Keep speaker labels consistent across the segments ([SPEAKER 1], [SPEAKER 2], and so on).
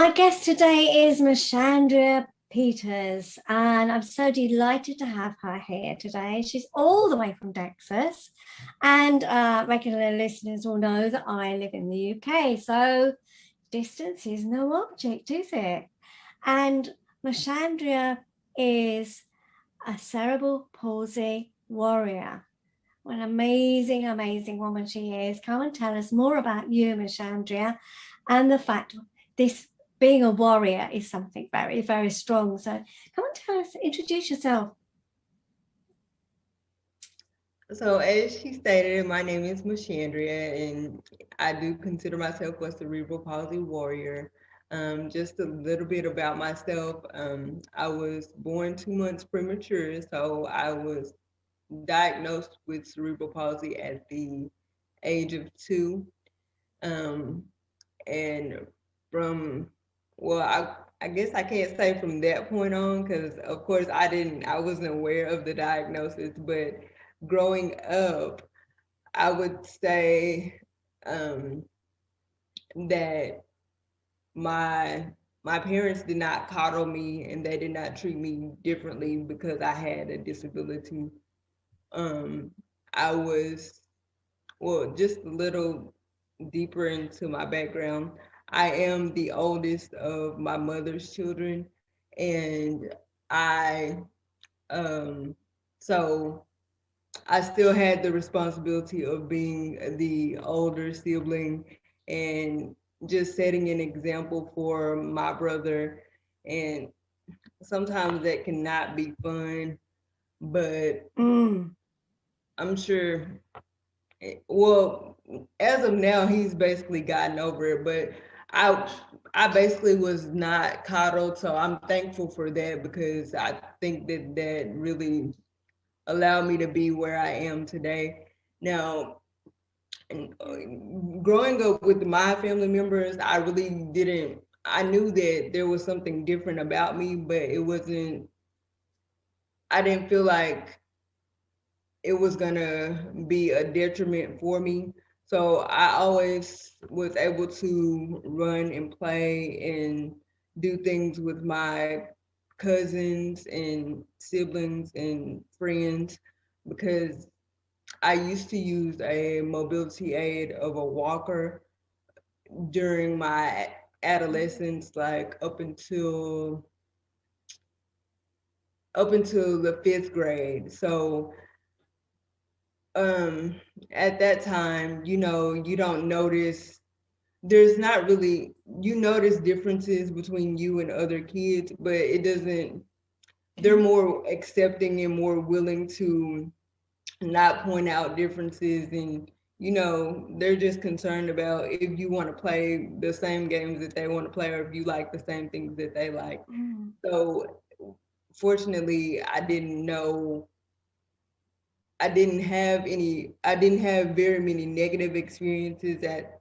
[SPEAKER 1] My guest today is Machandria Peters, and I'm so delighted to have her here today. She's all the way from Texas, and regular listeners will know that I live in the UK, so distance is no object, is it? And Machandria is a cerebral palsy warrior. What an amazing, amazing woman she is. Come and tell us more about you, Machandria, and the fact this being a warrior is something very, very strong. So come and tell us, introduce yourself.
[SPEAKER 2] So as she stated, my name is Machandria, and I do consider myself a cerebral palsy warrior. Just a little bit about myself. I was born 2 months premature, so I was diagnosed with cerebral palsy at the age of 2. Um, and from, well, I guess I can't say from that point on, because of course I wasn't aware of the diagnosis, but growing up, I would say um, that my my parents did not coddle me, and they did not treat me differently because I had a disability. Um, I was, well, just a little deeper into my background. I am the oldest of my mother's children, and I um, so I still had the responsibility of being the older sibling and just setting an example for my brother. And sometimes that cannot be fun, but I'm sure, well, as of now, he's basically gotten over it, but I I basically was not coddled, so I'm thankful for that because I think that that really allowed me to be where I am today. Now, growing up with my family members, I really didn't. I knew that there was something different about me, but it wasn't. I didn't feel like it was gonna be a detriment for me. So I always was able to run and play and do things with my cousins and siblings and friends because I used to use a mobility aid of a walker during my adolescence, like up until the 5th grade. So um at that time, you don't notice, there's not really, you notice differences between you and other kids, but it doesn't, they're more accepting and more willing to not point out differences, and they're just concerned about if you want to play the same games that they want to play or if you like the same things that they like. So fortunately, I didn't have very many negative experiences at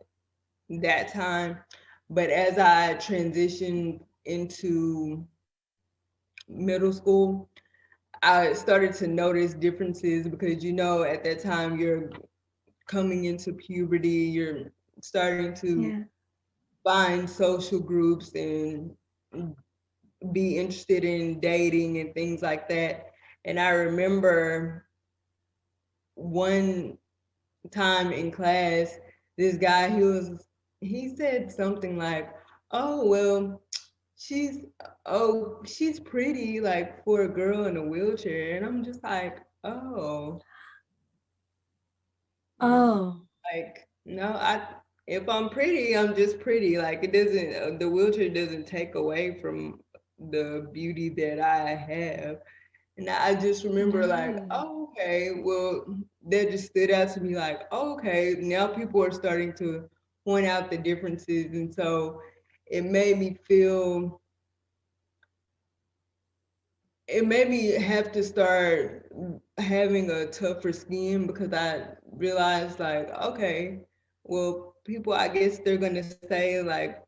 [SPEAKER 2] that time. But as I transitioned into middle school, I started to notice differences because at that time you're coming into puberty, you're starting to find social groups and be interested in dating and things like that. And I remember one time in class, this guy, he said something like, "Oh, well, she's she's pretty like for a girl in a wheelchair." And I'm just like, "Oh,
[SPEAKER 1] Oh,
[SPEAKER 2] like no, I if I'm pretty, I'm just pretty. Like it doesn't, the wheelchair doesn't take away from the beauty that I have." And I just remember like,
[SPEAKER 1] no.
[SPEAKER 2] "Oh, okay, well, that just stood out to me like, oh, okay, now people are starting to point out the differences." And so it made me feel, it made me have to start having a tougher skin because I realized like, okay, well, people, I guess they're gonna say like,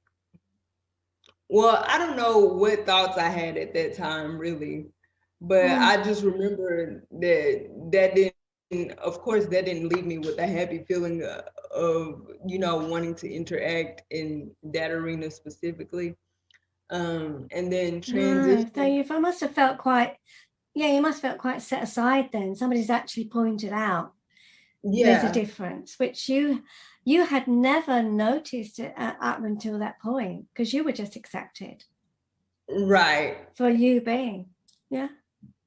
[SPEAKER 2] well, I don't know what thoughts I had at that time really, but I just remember that didn't, of course, that didn't leave me with a happy feeling of wanting to interact in that arena specifically. And then
[SPEAKER 1] No, so
[SPEAKER 2] transitioning.
[SPEAKER 1] you must have felt quite, yeah, you must have felt quite set aside then. Somebody's actually pointed out there's a
[SPEAKER 2] Yeah,
[SPEAKER 1] difference, which you had never noticed it up until that point because you were just accepted
[SPEAKER 2] right.
[SPEAKER 1] for you being. Yeah.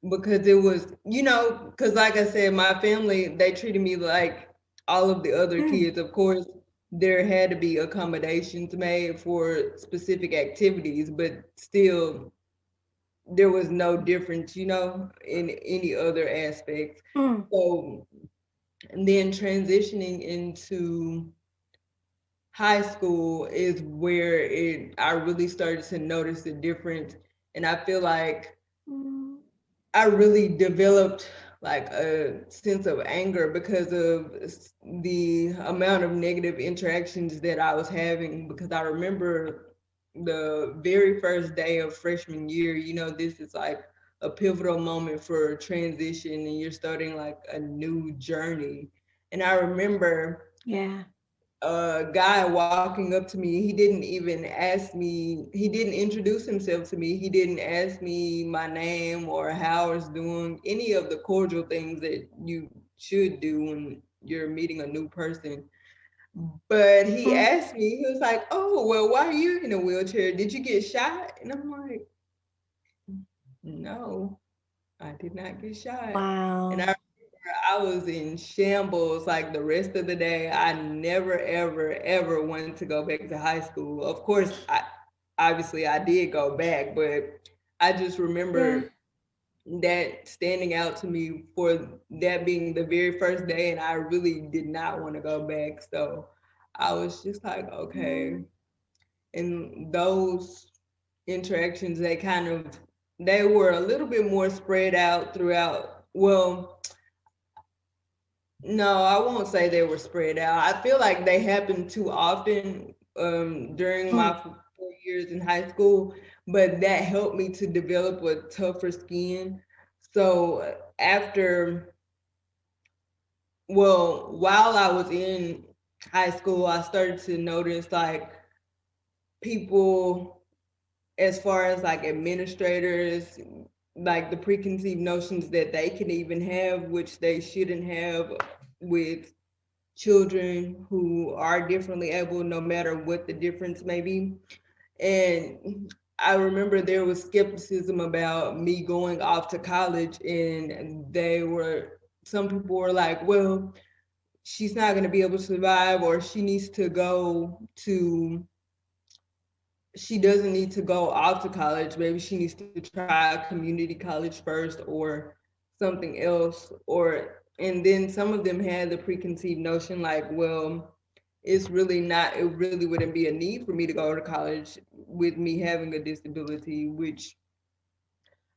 [SPEAKER 2] Because it was, because like I said, my family, they treated me like all of the other
[SPEAKER 1] Mm.
[SPEAKER 2] kids. Of course, there had to be accommodations made for specific activities, but still, there was no difference, in any other aspects.
[SPEAKER 1] Mm.
[SPEAKER 2] So, and then transitioning into high school is where I really started to notice the difference. And I feel like
[SPEAKER 1] Mm.
[SPEAKER 2] I really developed like a sense of anger because of the amount of negative interactions that I was having. Because I remember the very first day of freshman year, this is like a pivotal moment for transition and you're starting like a new journey. And I remember
[SPEAKER 1] Yeah.
[SPEAKER 2] a guy walking up to me. He didn't even ask me, he didn't introduce himself to me. He didn't ask me my name or how I was doing, any of the cordial things that you should do when you're meeting a new person. But he
[SPEAKER 1] Mm.
[SPEAKER 2] asked me, he was like, "Oh, well, why are you in a wheelchair? Did you get shot?" And I'm like, "No, I did not get shot." And
[SPEAKER 1] Wow.
[SPEAKER 2] I was in shambles like the rest of the day. I never, ever, ever wanted to go back to high school. Of course, obviously I did go back, but I just
[SPEAKER 1] Yeah.
[SPEAKER 2] remember that standing out to me for that being the very first day, and I really did not want to go back. So I was just like, okay.
[SPEAKER 1] Mm.
[SPEAKER 2] And those interactions, they were a little bit more spread out throughout. Well, no, I won't say they were spread out. I feel like they happened too often during my
[SPEAKER 1] Mm.
[SPEAKER 2] 4 years in high school, but that helped me to develop a tougher skin. So while I was in high school, I started to notice like people, as far as like administrators, like the preconceived notions that they can even have, which they shouldn't have with children who are differently able, no matter what the difference may be. And I remember there was skepticism about me going off to college, and some people were like, well, she's not going to be able to survive, or she doesn't need to go off to college. Maybe she needs to try community college first or something else. And then some of them had the preconceived notion like, well, it really wouldn't be a need for me to go to college with me having a disability, which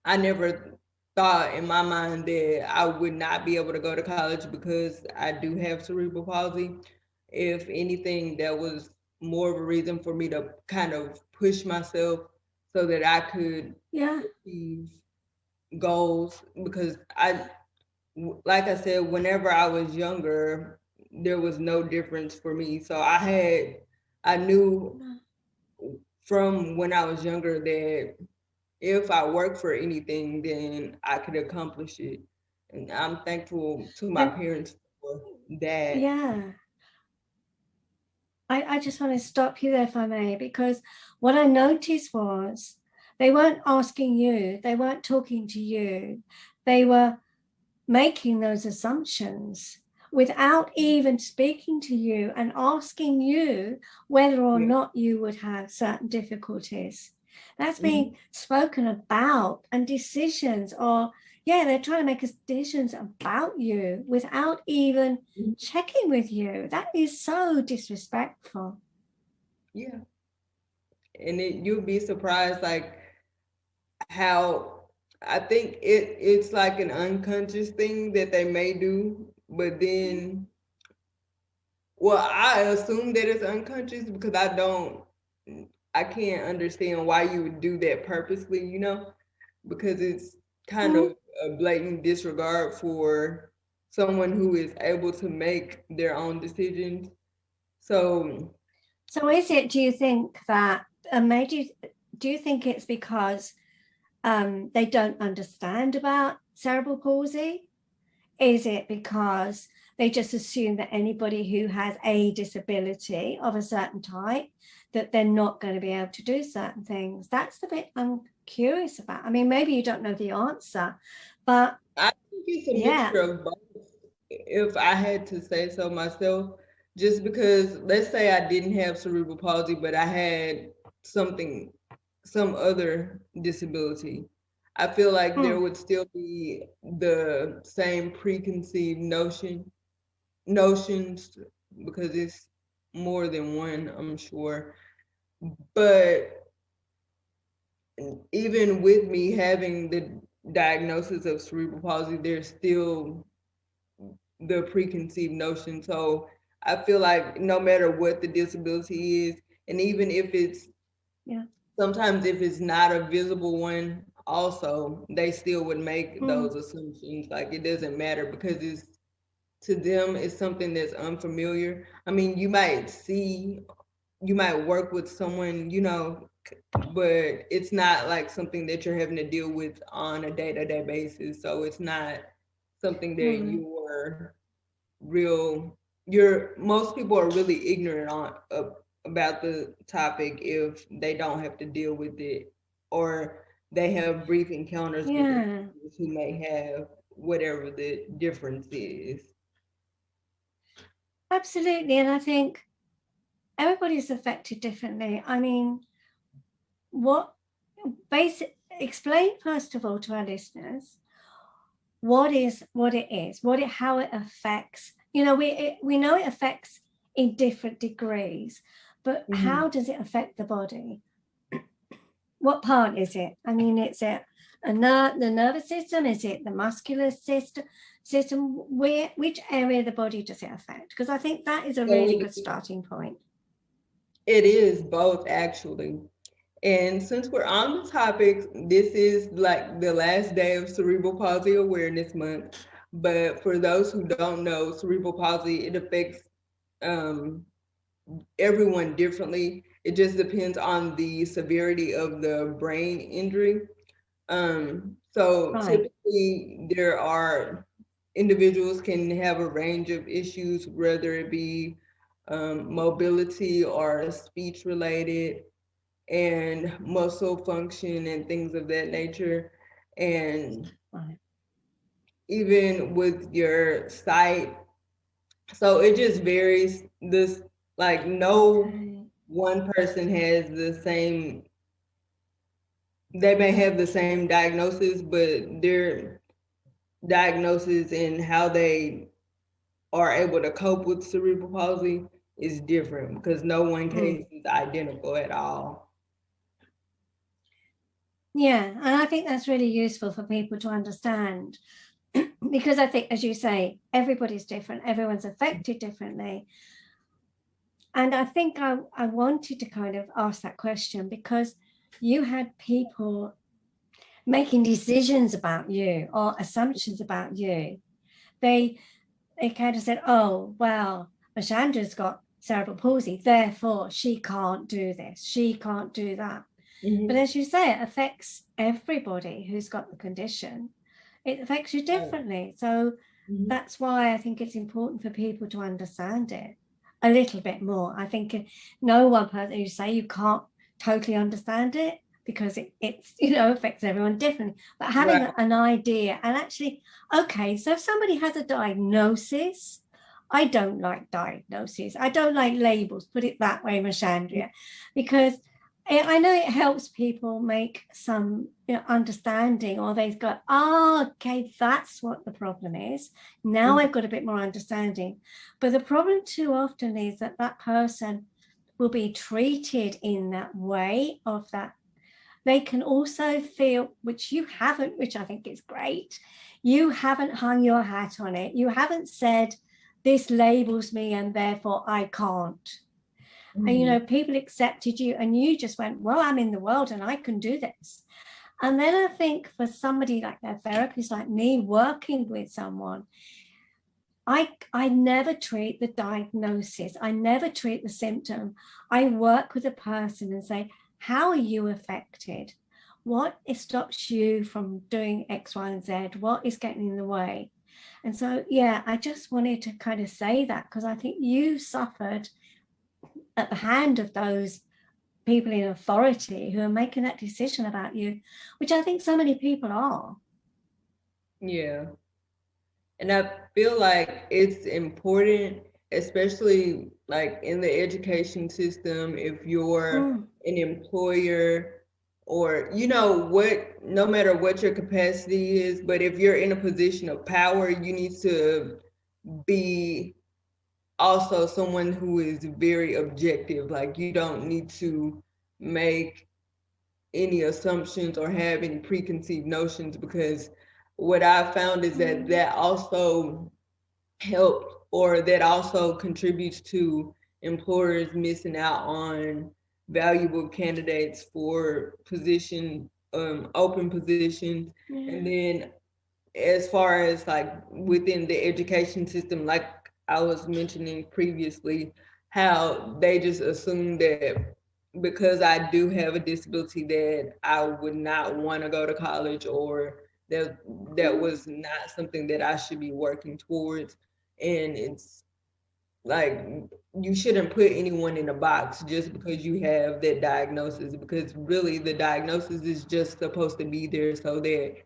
[SPEAKER 2] I never thought in my mind that I would not be able to go to college because I do have cerebral palsy. If anything, that was more of a reason for me to kind of push myself so that I could
[SPEAKER 1] Yeah.
[SPEAKER 2] achieve goals, because like I said, whenever I was younger, there was no difference for me. So I knew from when I was younger that if I work for anything, then I could accomplish it. And I'm thankful to my
[SPEAKER 1] And
[SPEAKER 2] parents for that.
[SPEAKER 1] yeah, I just want to stop you there if I may, because what I noticed was they weren't asking you, they weren't talking to you, they were making those assumptions without even speaking to you and asking you whether or
[SPEAKER 2] Yeah.
[SPEAKER 1] not you would have certain difficulties. That's being
[SPEAKER 2] Mhm.
[SPEAKER 1] spoken about, and decisions, or yeah, they're trying to make decisions about you without even checking with you. That is so disrespectful.
[SPEAKER 2] Yeah. And you'll be surprised like how I think it's like an unconscious thing that they may do, but then I assume that it's unconscious because I can't understand why you would do that purposely, because it's kind
[SPEAKER 1] Mm.
[SPEAKER 2] of a blatant disregard for someone who is able to make their own decisions. So
[SPEAKER 1] So is it, do you think that made you do you think it's because they don't understand about cerebral palsy? Is it because they just assume that anybody who has a disability of a certain type, that they're not going to be able to do certain things? That's the bit I'm curious about. I mean, maybe you don't know the answer, but
[SPEAKER 2] I think it's a
[SPEAKER 1] yeah.
[SPEAKER 2] mixture of both. If I had to say so myself, just because let's say I didn't have cerebral palsy, but I had some other disability, I feel like there would still be the same preconceived notions, because it's more than one, I'm sure. But even with me having the diagnosis of cerebral palsy, there's still the preconceived notion. So I feel like no matter what the disability is, and even if it's, sometimes if it's not a visible one, also they still would make those assumptions. Like it doesn't matter, because it's, to them, it's something that's unfamiliar. I mean, you might work with someone, but it's not like something that you're having to deal with on a day-to-day basis. So it's not something that most people are really ignorant about the topic if they don't have to deal with it, or they have brief encounters with others who may have whatever the difference is.
[SPEAKER 1] Absolutely. And I think everybody's affected differently. I mean, explain first of all to our listeners what it is, how it affects. We know it affects in different degrees, but how does it affect the body? What part is it? I mean, is it the nervous system? Is it the muscular system? Which area of the body does it affect? Because I think that is a really good starting point.
[SPEAKER 2] It is both, actually. And since we're on the topic, this is like the last day of Cerebral Palsy Awareness Month. But for those who don't know, cerebral palsy, it affects everyone differently. It just depends on the severity of the brain injury. Typically there are individuals can have a range of issues, whether it be mobility or speech related, and muscle function and things of that nature. And even with your sight. So it just varies. No one person has the same, they may have the same diagnosis, but their diagnosis and how they are able to cope with cerebral palsy is different, because no one case is identical at all.
[SPEAKER 1] Yeah, and I think that's really useful for people to understand, because I think, as you say, everybody's different, everyone's affected differently. And I think I wanted to kind of ask that question because you had people making decisions about you or assumptions about you. They kind of said, oh, well, Machandra's got cerebral palsy, therefore she can't do this, she can't do that. But as you say, it affects everybody who's got the condition. It affects you differently. So that's why I think it's important for people to understand it a little bit more. I think no one person who say you can't totally understand it, because it's affects everyone differently. But having an idea, and actually, okay, so if somebody has a diagnosis, I don't like diagnoses. I don't like labels, put it that way, Machandria, because I know it helps people make some understanding, or they've got, okay, that's what the problem is. Now I've got a bit more understanding. But the problem too often is that that person will be treated in that way of that. They can also feel, which you haven't, which I think is great, you haven't hung your hat on it. You haven't said, this labels me and therefore I can't. And, people accepted you and you just went, well, I'm in the world and I can do this. And then I think for somebody like their therapist, like me, working with someone, I never treat the diagnosis. I never treat the symptom. I work with a person and say, how are you affected? What stops you from doing X, Y, and Z? What is getting in the way? And so, yeah, I just wanted to kind of say that because I think you suffered at the hand of those people in authority who are making that decision about you, which I think so many people are.
[SPEAKER 2] Yeah. And I feel like it's important, especially like in the education system, if you're an employer or, you know, what, no matter what your capacity is, but if you're in a position of power, you need to be also someone who is very objective. Like, you don't need to make any assumptions or have any preconceived notions, because what I found is that that also helped, or that also contributes to employers missing out on valuable candidates for open positions. And then as far as like within the education system, like I was mentioning previously, how they just assume that because I do have a disability that I would not want to go to college, or that was not something that I should be working towards. And it's like, you shouldn't put anyone in a box just because you have that diagnosis, because really the diagnosis is just supposed to be there so that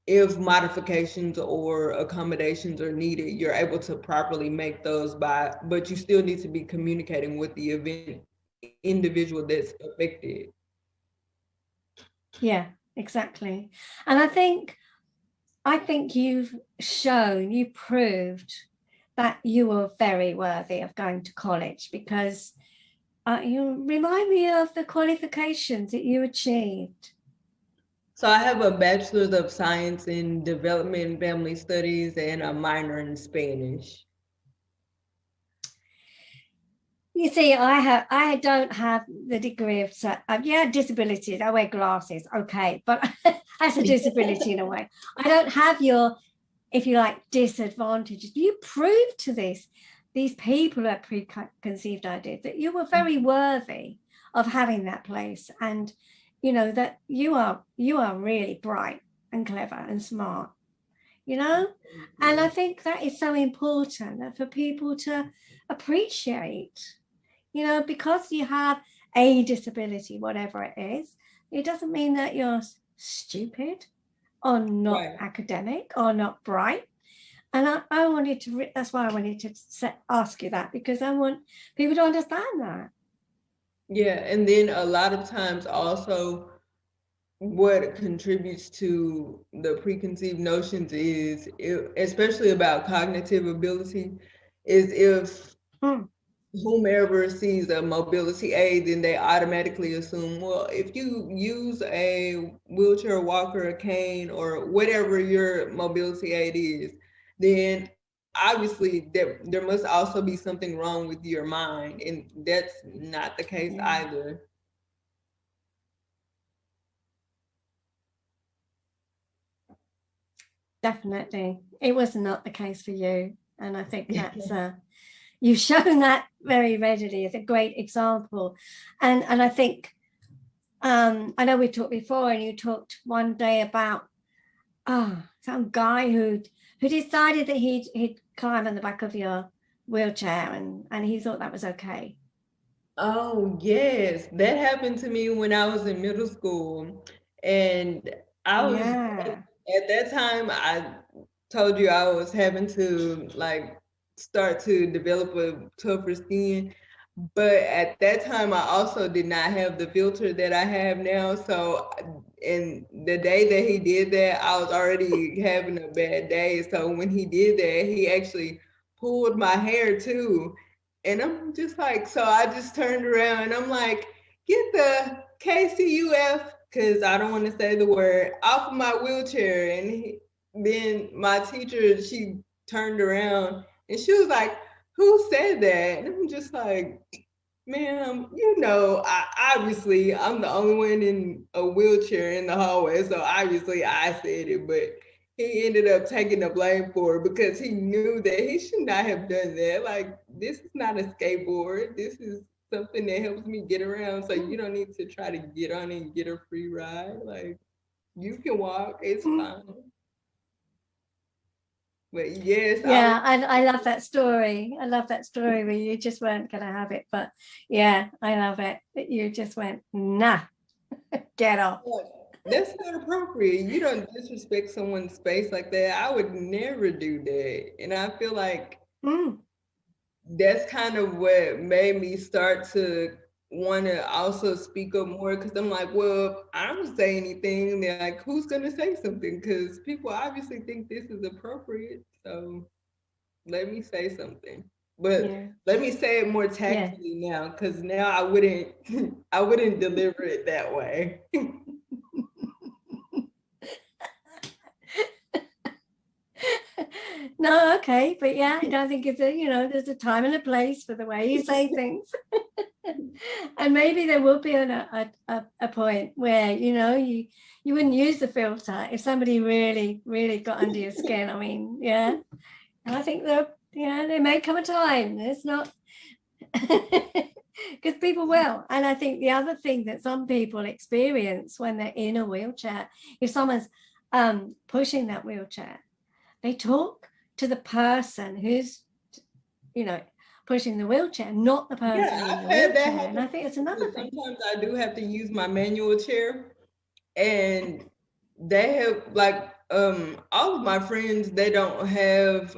[SPEAKER 2] if modifications or accommodations are needed, you're able to properly make those but you still need to be communicating with the individual that's affected.
[SPEAKER 1] Yeah, exactly. And I think you've proved that you were very worthy of going to college, because you remind me of the qualifications that you achieved.
[SPEAKER 2] So I have a bachelor's of science in development and family studies and a minor in Spanish.
[SPEAKER 1] You see, I don't have the degree of, disabilities. I wear glasses, okay, but that's a disability in a way. I don't have your, if you like, disadvantages. You proved to these people who had preconceived ideas that you were very worthy of having that place, and you know that you are really bright and clever and smart, you know. And I think that is so important for people to appreciate, you know, because you have a disability, whatever it is, it doesn't mean that you're stupid or not academic or not bright. And I wanted to, that's why I wanted to ask you that, because I want people to understand that.
[SPEAKER 2] Yeah, and then a lot of times also what contributes to the preconceived notions is, especially about cognitive ability, is if whomever sees a mobility aid, then they automatically assume, well, if you use a wheelchair walker, a cane, or whatever your mobility aid is, then obviously there must also be something wrong with your mind. And that's not the case either.
[SPEAKER 1] Definitely. It was not the case for you. And I think that's, you've shown that very readily as a great example. And I think, I know we talked before, and you talked one day about some guy who decided that he'd climb on the back of your wheelchair, and he thought that was okay.
[SPEAKER 2] Oh, yes. That happened to me when I was in middle school. And I was,
[SPEAKER 1] Yeah.
[SPEAKER 2] at that time, I told you I was having to like start to develop a tougher skin. But at that time, I also did not have the filter that I have now. So, and the day that he did that, I was already having a bad day. So when he did that, he actually pulled my hair too. And I'm just like, so I just turned around and I'm like, get the KCUF, because I don't want to say the word, off of my wheelchair. And then my teacher, she turned around and she was like, who said that? And I'm just like, ma'am, you know, obviously I'm the only one in a wheelchair in the hallway. So obviously I said it, but he ended up taking the blame for it because he knew that he should not have done that. Like, this is not a skateboard. This is something that helps me get around. So you don't need to try to get on and get a free ride. Like, you can walk, it's fine. But yes,
[SPEAKER 1] Yeah, I love that story. I love that story where you just weren't going to have it. But yeah, I love it that you just went, nah, get off.
[SPEAKER 2] That's not appropriate. You don't disrespect someone's space like that. I would never do that. And I feel like that's kind of what made me start to want to also speak up more, because I'm like, well, if I don't say anything, then like, who's going to say something? Because people obviously think this is appropriate. So let me say something. But let me say it more tactfully now, because now I wouldn't I wouldn't deliver it that way.
[SPEAKER 1] No, okay, but yeah, I don't think it's there's a time and a place for the way you say things. And maybe there will be a point where you wouldn't use the filter if somebody really got under your skin. I mean, yeah, and I think there may come a time. It's not because people will. And I think the other thing that some people experience when they're in a wheelchair, if someone's pushing that wheelchair, they talk to the person who's pushing the wheelchair, not the person in the wheelchair. And I think it's another thing.
[SPEAKER 2] Sometimes I do have to use my manual chair, and they have like all of my friends, they don't have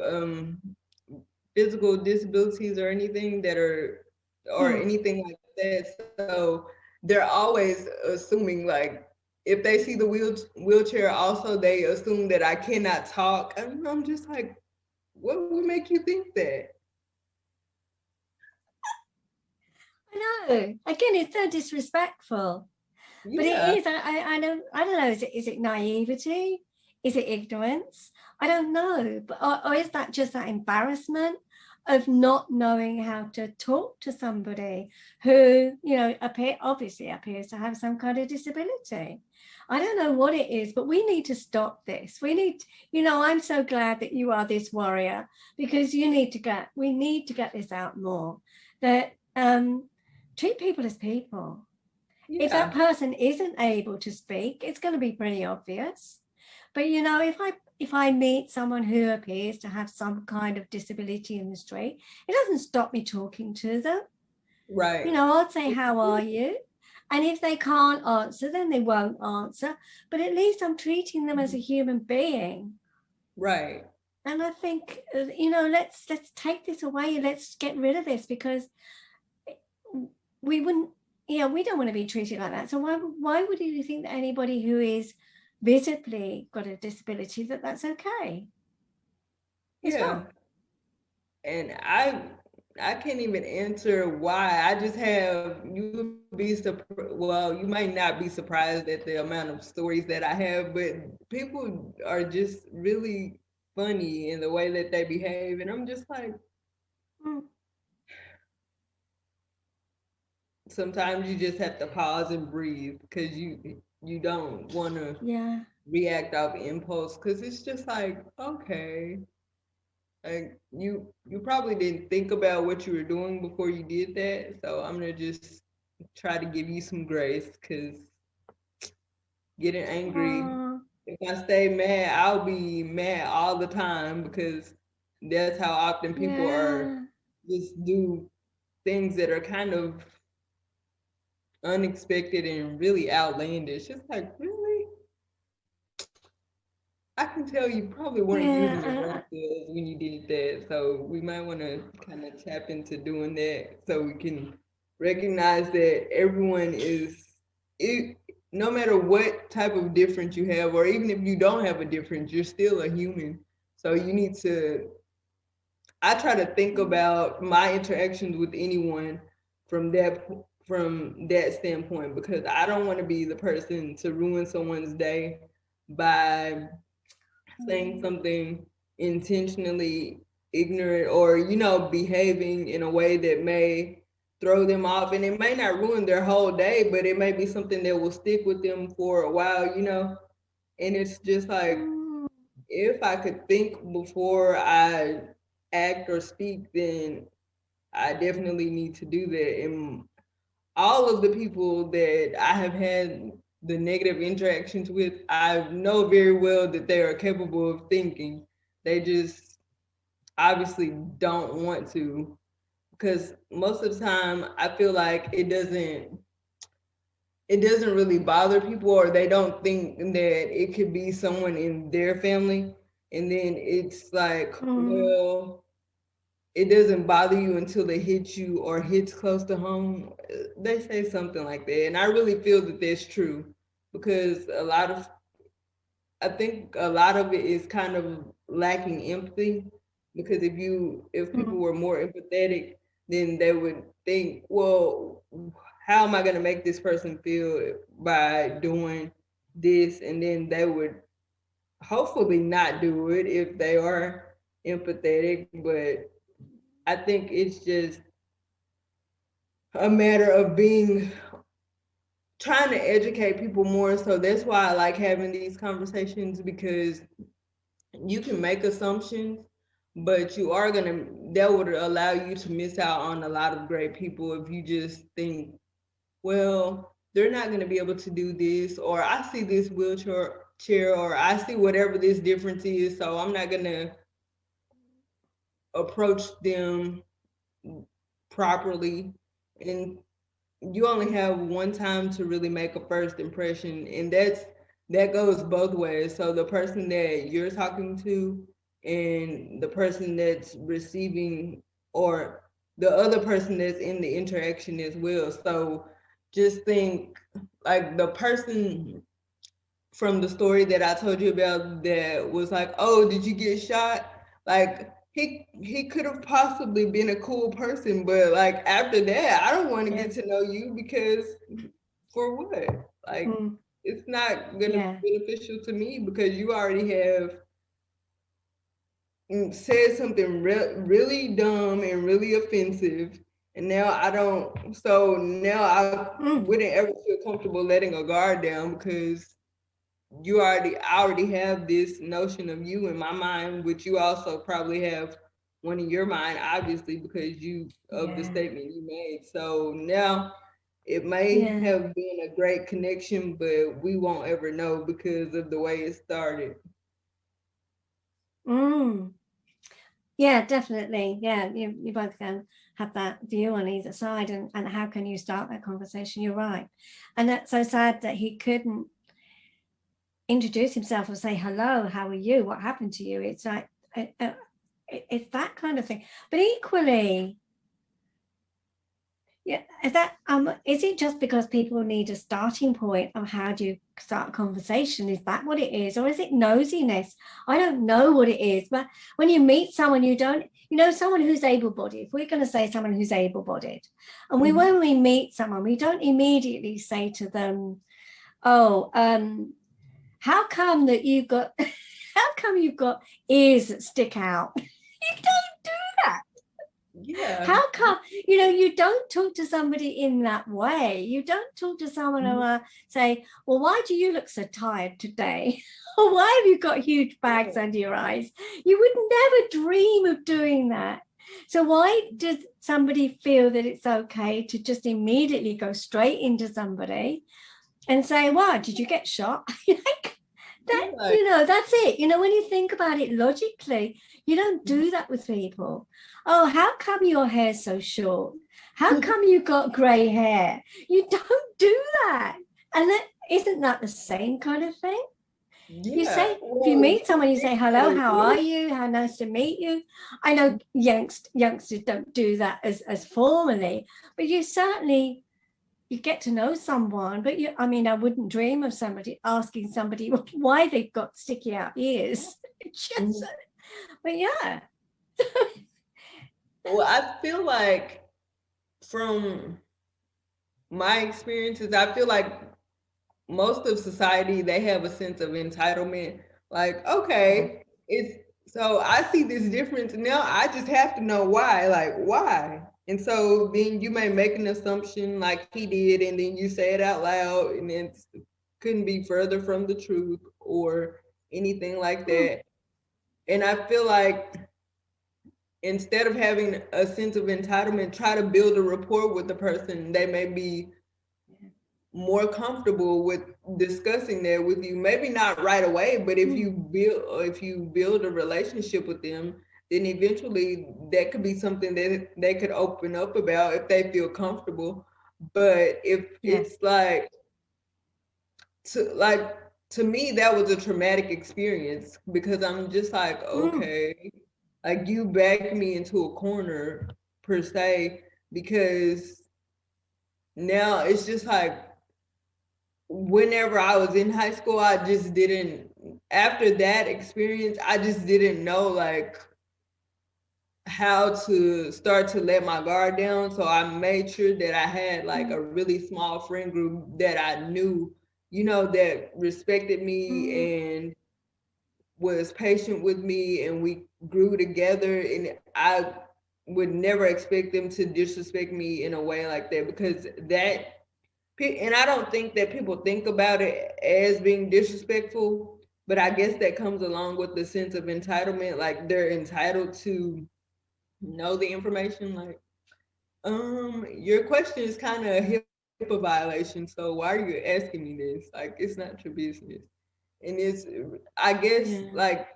[SPEAKER 2] physical disabilities or anything or anything like that. So they're always assuming, like, if they see the wheelchair also, they assume that I cannot talk. And I'm just like, what would make you think that?
[SPEAKER 1] I know. Again, it's so disrespectful. Yeah. But it is. I don't know. Is it naivety? Is it ignorance? I don't know. But or is that just that embarrassment of not knowing how to talk to somebody who obviously appears to have some kind of disability? I don't know what it is, but we need to stop this. We need, I'm so glad that you are this warrior, because we need to get this out more, that treat people as people. Yeah. If that person isn't able to speak, it's going to be pretty obvious. But, if I meet someone who appears to have some kind of disability in the street, it doesn't stop me talking to them.
[SPEAKER 2] Right.
[SPEAKER 1] I'll say, how are you? And if they can't answer, then they won't answer. But at least I'm treating them as a human being.
[SPEAKER 2] Right.
[SPEAKER 1] And I think, let's take this away. Let's get rid of this, because we wouldn't, we don't want to be treated like that. So why would you think that anybody who is visibly got a disability, that's okay? It's not.
[SPEAKER 2] And I can't even answer why. I just have, you might not be surprised at the amount of stories that I have, but people are just really funny in the way that they behave. And I'm just like, sometimes you just have to pause and breathe, because you don't want to react off impulse, because it's just like, okay, like you probably didn't think about what you were doing before you did that. So I'm gonna just try to give you some grace, because getting angry, if I stay mad, I'll be mad all the time, because that's how often people are, just do things that are kind of unexpected and really outlandish. It's like, really? I can tell you probably weren't using your brain skills when you did that. So we might want to kind of tap into doing that, so we can recognize that everyone no matter what type of difference you have, or even if you don't have a difference, you're still a human. So you need to, I try to think about my interactions with anyone from that standpoint, because I don't want to be the person to ruin someone's day by saying something intentionally ignorant, or behaving in a way that may throw them off, and it may not ruin their whole day, but it may be something that will stick with them for a while, and it's just like, if I could think before I act or speak, then I definitely need to do that. And all of the people that I have had the negative interactions with, I know very well that they are capable of thinking. They just obviously don't want to, because most of the time I feel like it doesn't really bother people, or they don't think that it could be someone in their family. And then it's like, well, it doesn't bother you until it hits you or hits close to home. They say something like that. And I really feel that that's true, because I think a lot of it is kind of lacking empathy. Because if people were more empathetic, then they would think, well, how am I going to make this person feel by doing this? And then they would hopefully not do it if they are empathetic. But I think it's just a matter of trying to educate people more. So that's why I like having these conversations, because you can make assumptions, but that would allow you to miss out on a lot of great people if you just think, well, they're not going to be able to do this, or I see this wheelchair, or I see whatever this difference is, so I'm not going to approach them properly. And you only have one time to really make a first impression, and that goes both ways. So the person that you're talking to and the person that's receiving, or the other person that's in the interaction as well. So just think, like the person from the story that I told you about that was like, "Oh, did you get shot?" Like he could have possibly been a cool person, but like after that, I don't want to get to know you, because for what? Like it's not gonna be beneficial to me, because you already have said something really dumb and really offensive, and now I don't. So now I wouldn't ever feel comfortable letting a guard down, because I already have this notion of you in my mind, which you also probably have one in your mind, obviously, because of the statement you made. So now it may have been a great connection, but we won't ever know because of the way it started.
[SPEAKER 1] Yeah, definitely. Yeah, you both can have that view on either side, and how can you start that conversation? You're right. And that's so sad that he couldn't introduce himself or say, hello, how are you? What happened to you? It's like, it's that kind of thing. But equally, yeah, is it just because people need a starting point of how do you start a conversation? Is that what it is? Or is it nosiness? I don't know what it is. But when you meet someone, someone who's able-bodied, if we're going to say someone who's able-bodied, and when we meet someone, we don't immediately say to them, oh, how come you've got ears that stick out? You don't do that.
[SPEAKER 2] Yeah.
[SPEAKER 1] How come, you don't talk to somebody in that way. You don't talk to someone who say, well, why do you look so tired today? Or why have you got huge bags under your eyes? You would never dream of doing that. So why does somebody feel that it's okay to just immediately go straight into somebody and say, wow, did you get shot? That's it. When you think about it logically, you don't do that with people. Oh, how come your hair's so short? How come you got gray hair? You don't do that. And isn't that the same kind of thing?
[SPEAKER 2] Yeah.
[SPEAKER 1] You say, if you meet someone, you say, hello, how are you? How nice to meet you. I know youngsters don't do that as formally, but you certainly, you get to know someone, but I wouldn't dream of asking somebody why they've got sticky out ears. But yeah.
[SPEAKER 2] Well, I feel like from my experiences, I feel like most of society, they have a sense of entitlement. Like, okay, so I see this difference now. I just have to know why. Like, why? And so then you may make an assumption like he did, and then you say it out loud, and it couldn't be further from the truth or anything like that. And I feel like instead of having a sense of entitlement, try to build a rapport with the person. They may be more comfortable with discussing that with you. Maybe not right away, but if you build a relationship with them, then eventually that could be something that they could open up about if they feel comfortable. But if it's to me, that was a traumatic experience, because I'm just like, okay, like you backed me into a corner per se, because now it's just like, whenever I was in high school, I just didn't, after that experience, I just didn't know like how to start to let my guard down. So I made sure that I had like a really small friend group that I knew, that respected me and was patient with me, and we grew together. And I would never expect them to disrespect me in a way like that, because that, and I don't think that people think about it as being disrespectful, but I guess that comes along with the sense of entitlement. Like they're entitled to know the information. Like, your question is kind of a HIPAA violation, so why are you asking me this? Like, it's not your business. And it's, I guess, like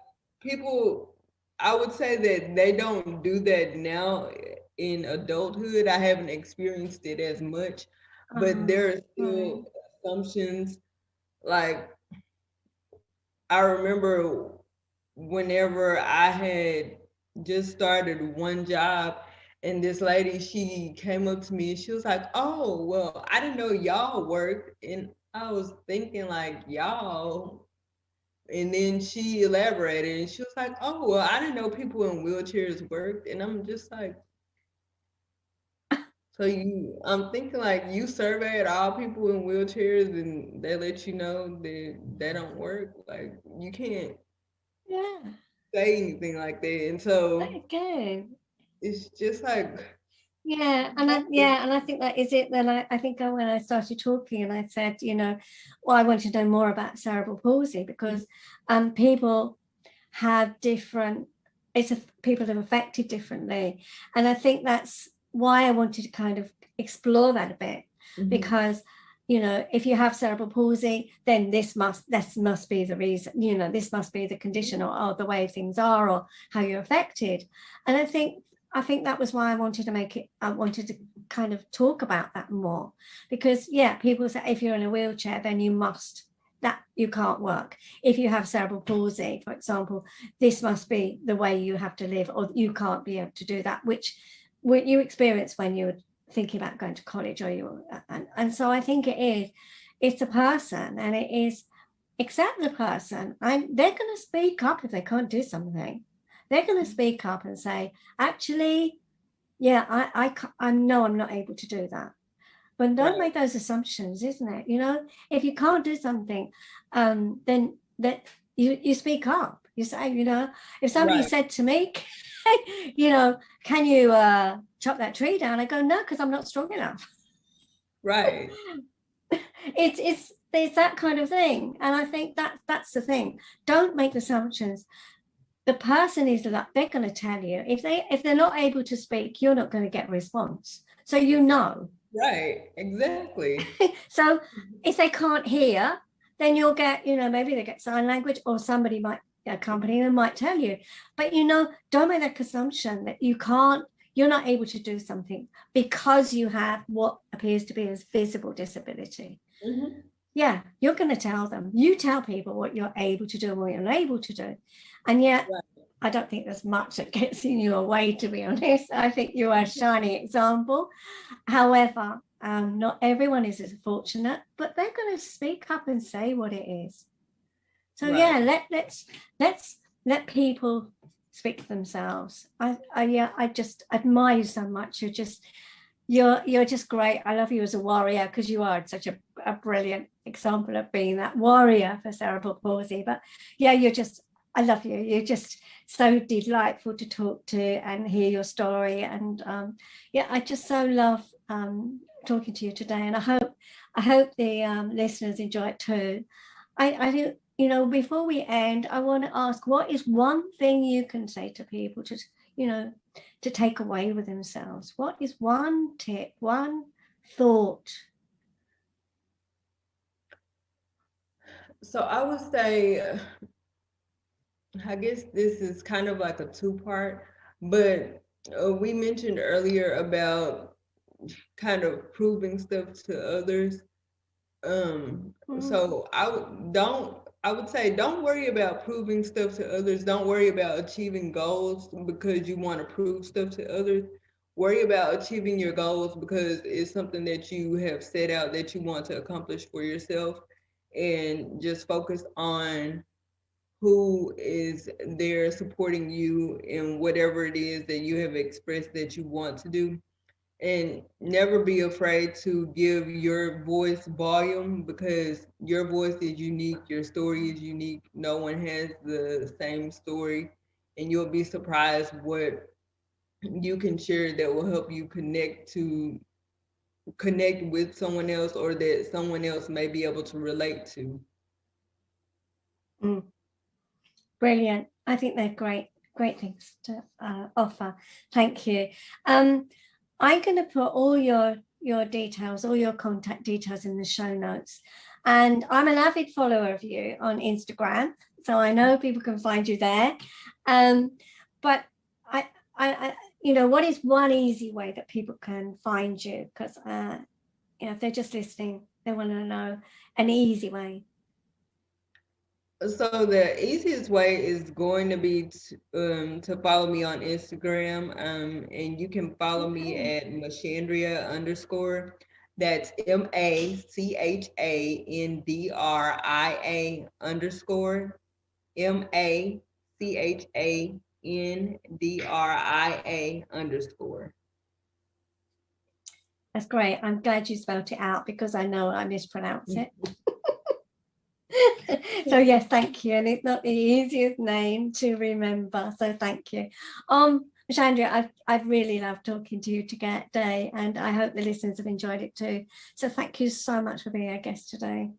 [SPEAKER 2] people, I would say that they don't do that now in adulthood. I haven't experienced it as much, but there are still assumptions. Like, I remember whenever I had just started one job, and this lady, she came up to me and she was like, "Oh, well, I didn't know y'all worked." And I was thinking like, y'all. And then she elaborated and she was like, "Oh, well, I didn't know people in wheelchairs worked." And I'm just like, so I'm thinking like, you surveyed all people in wheelchairs and they let you know that they don't work. Like, you can't say anything like that. And so it's just like,
[SPEAKER 1] and I think that is it. Then I think when I started talking and I said, well, I want to know more about cerebral palsy, because people have different, people are affected differently, and I think that's why I wanted to kind of explore that a bit, because if you have cerebral palsy, then this must be the reason, this must be the condition, or the way things are, or how you're affected. And I think that was why I wanted to kind of talk about that more, because people say if you're in a wheelchair, then you can't work. If you have cerebral palsy, for example, this must be the way you have to live, or you can't be able to do that, which you experience when you're thinking about going to college, and so I think it's a person, and it is accept the person, and they're going to speak up if they can't do something. They're going to speak up and say, actually, I know I'm not able to do that. But don't make those assumptions, isn't it? If you can't do something, then that you speak up. You say, if somebody said to me, can you chop that tree down? I go, no, because I'm not strong enough.
[SPEAKER 2] Right.
[SPEAKER 1] It's that kind of thing. And I think that's the thing. Don't make assumptions. The person is like, they're going to tell you. If they're not able to speak, you're not going to get a response. So
[SPEAKER 2] Right, exactly.
[SPEAKER 1] So if they can't hear, then you'll get, maybe they get sign language, or somebody might accompany them, might tell you. But don't make that assumption that you're not able to do something because you have what appears to be a visible disability. You're going to tell them. You tell people what you're able to do and what you're unable to do. And yet, I don't think there's much that gets in your way, to be honest. I think you are a shining example. However, not everyone is as fortunate, but they're going to speak up and say what it is. So let's let people speak for themselves. I just admire you so much. You're just great. I love you as a warrior, because you are such a brilliant example of being that warrior for cerebral palsy. But I love you. You're just so delightful to talk to and hear your story. And I just so love talking to you today. And I hope the listeners enjoy it too. I think, before we end, I want to ask, what is one thing you can say to people to, you know, to take away with themselves? What is one tip, one thought?
[SPEAKER 2] So I would say, I guess this is kind of like a two-part, but we mentioned earlier about kind of proving stuff to others. So I would say don't worry about proving stuff to others. Don't worry about achieving goals because you want to prove stuff to others. Worry about achieving your goals because it's something that you have set out that you want to accomplish for yourself, and just focus on who is there supporting you in whatever it is that you have expressed that you want to do. And never be afraid to give your voice volume because your voice is unique, your story is unique. No one has the same story, and you'll be surprised what you can share that will help you connect with someone else, or that someone else may be able to relate to.
[SPEAKER 1] Brilliant. I think they're great things to offer. Thank you. I'm going to put all your details, all your contact details in the show notes. And I'm an avid follower of you on Instagram, so I know people can find you there. But I what is one easy way that people can find you? Because if they're just listening, they want to know an easy way.
[SPEAKER 2] So the easiest way is going to be to follow me on Instagram, and you can follow me at Machandria_. That's MACHANDRIA_ MACHANDRIA_.
[SPEAKER 1] That's great. I'm glad you spelled it out because I know I mispronounce it. So yes, thank you. And it's not the easiest name to remember, so thank you. Machandria, I've really loved talking to you today, and I hope the listeners have enjoyed it too. So thank you so much for being our guest today.